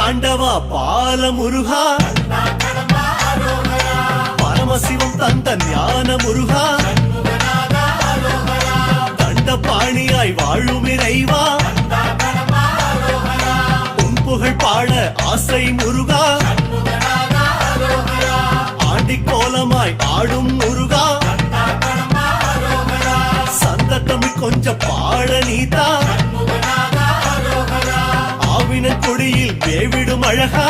ஆண்டவா பால முருகா, பரமசிவம் தந்த ஞான முருகா, தண்டபாணியாய் வாழும் இறைவா, உன் புகழ் பாட ஆசை முருகா, ஆண்டி கோலமாய் ஆடும் முருகா, சந்த தமிழ் கொஞ்சம் பாட நீதா, ஆவின கொடியில் வேவிடும் அழகா,